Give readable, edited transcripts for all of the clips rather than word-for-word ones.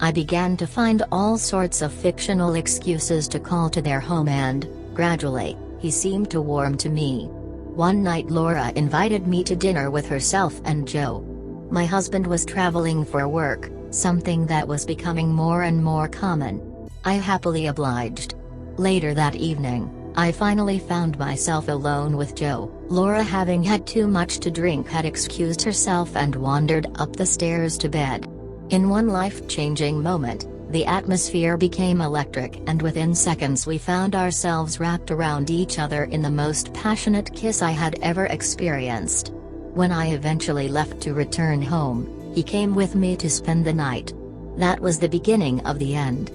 I began to find all sorts of fictional excuses to call to their home and, gradually, he seemed to warm to me. One night Laura invited me to dinner with herself and Joe. My husband was traveling for work, something that was becoming more and more common. I happily obliged. Later that evening, I finally found myself alone with Joe. Laura, having had too much to drink, had excused herself and wandered up the stairs to bed. In one life-changing moment, the atmosphere became electric, and within seconds we found ourselves wrapped around each other in the most passionate kiss I had ever experienced. When I eventually left to return home, he came with me to spend the night. That was the beginning of the end.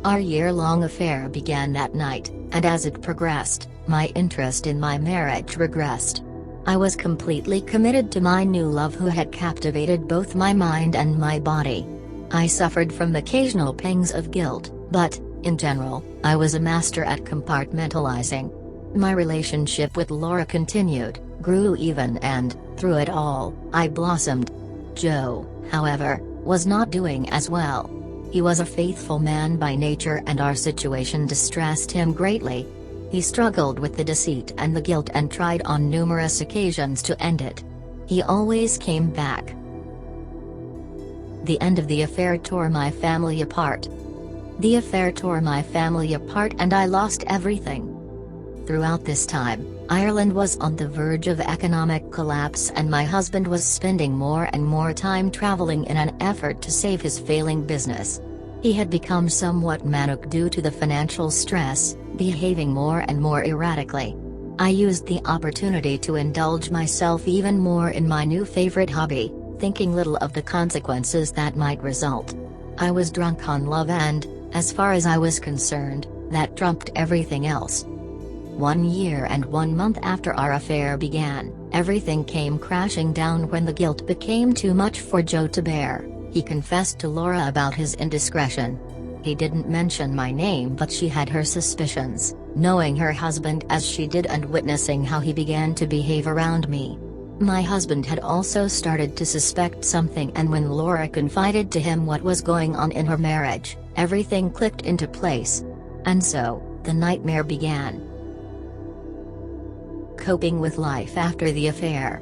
Our year-long affair began that night, and as it progressed, my interest in my marriage regressed. I was completely committed to my new love, who had captivated both my mind and my body. I suffered from occasional pangs of guilt, but, in general, I was a master at compartmentalizing. My relationship with Laura continued, grew even, and, through it all, I blossomed. Joe, however, was not doing as well. He was a faithful man by nature, and our situation distressed him greatly. He struggled with the deceit and the guilt and tried on numerous occasions to end it. He always came back. The end of the affair tore my family apart. The affair tore my family apart, and I lost everything. Throughout this time, Ireland was on the verge of economic collapse, and my husband was spending more and more time traveling in an effort to save his failing business. He had become somewhat manic due to the financial stress, behaving more and more erratically. I used the opportunity to indulge myself even more in my new favorite hobby, thinking little of the consequences that might result. I was drunk on love, and, as far as I was concerned, that trumped everything else. 1 year and 1 month after our affair began, everything came crashing down when the guilt became too much for Joe to bear. He confessed to Laura about his indiscretion. He didn't mention my name, but she had her suspicions, knowing her husband as she did and witnessing how he began to behave around me. My husband had also started to suspect something, and when Laura confided to him what was going on in her marriage, everything clicked into place. And so, the nightmare began. Coping with life after the affair.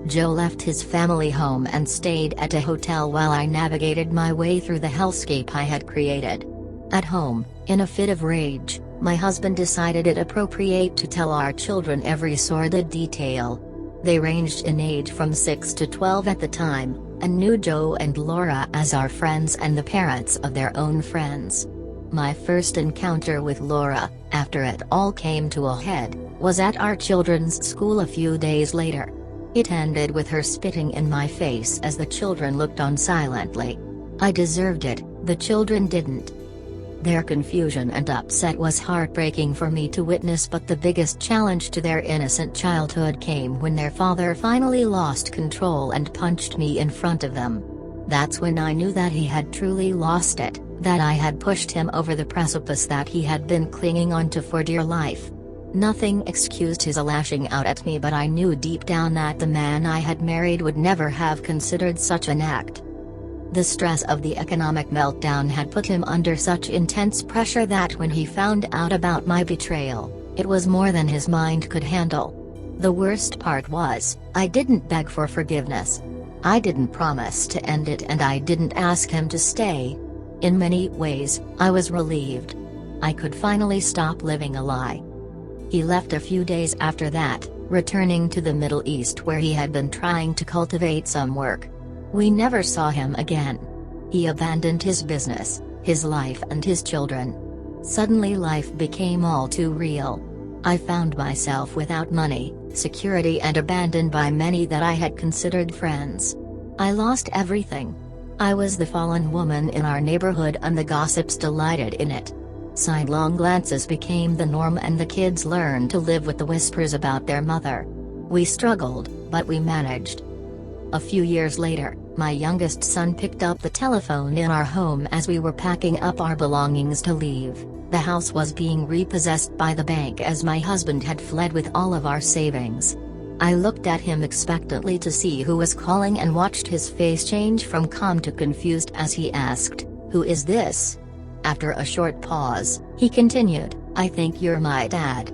Joe left his family home and stayed at a hotel while I navigated my way through the hellscape I had created. At home, in a fit of rage, my husband decided it appropriate to tell our children every sordid detail. They ranged in age from 6 to 12 at the time, and knew Joe and Laura as our friends and the parents of their own friends. My first encounter with Laura, after it all came to a head, was at our children's school a few days later. It ended with her spitting in my face as the children looked on silently. I deserved it, the children didn't. Their confusion and upset was heartbreaking for me to witness, but the biggest challenge to their innocent childhood came when their father finally lost control and punched me in front of them. That's when I knew that he had truly lost it, that I had pushed him over the precipice that he had been clinging onto for dear life. Nothing excused his lashing out at me, but I knew deep down that the man I had married would never have considered such an act. The stress of the economic meltdown had put him under such intense pressure that when he found out about my betrayal, it was more than his mind could handle. The worst part was, I didn't beg for forgiveness. I didn't promise to end it, and I didn't ask him to stay. In many ways, I was relieved. I could finally stop living a lie. He left a few days after that, returning to the Middle East where he had been trying to cultivate some work. We never saw him again. He abandoned his business, his life and his children. Suddenly life became all too real. I found myself without money, security, and abandoned by many that I had considered friends. I lost everything. I was the fallen woman in our neighborhood, and the gossips delighted in it. Sidelong glances became the norm, and the kids learned to live with the whispers about their mother. We struggled, but we managed. A few years later, my youngest son picked up the telephone in our home as we were packing up our belongings to leave. The house was being repossessed by the bank as my husband had fled with all of our savings. I looked at him expectantly to see who was calling and watched his face change from calm to confused as he asked, Who is this? After a short pause, he continued, I think you're my dad.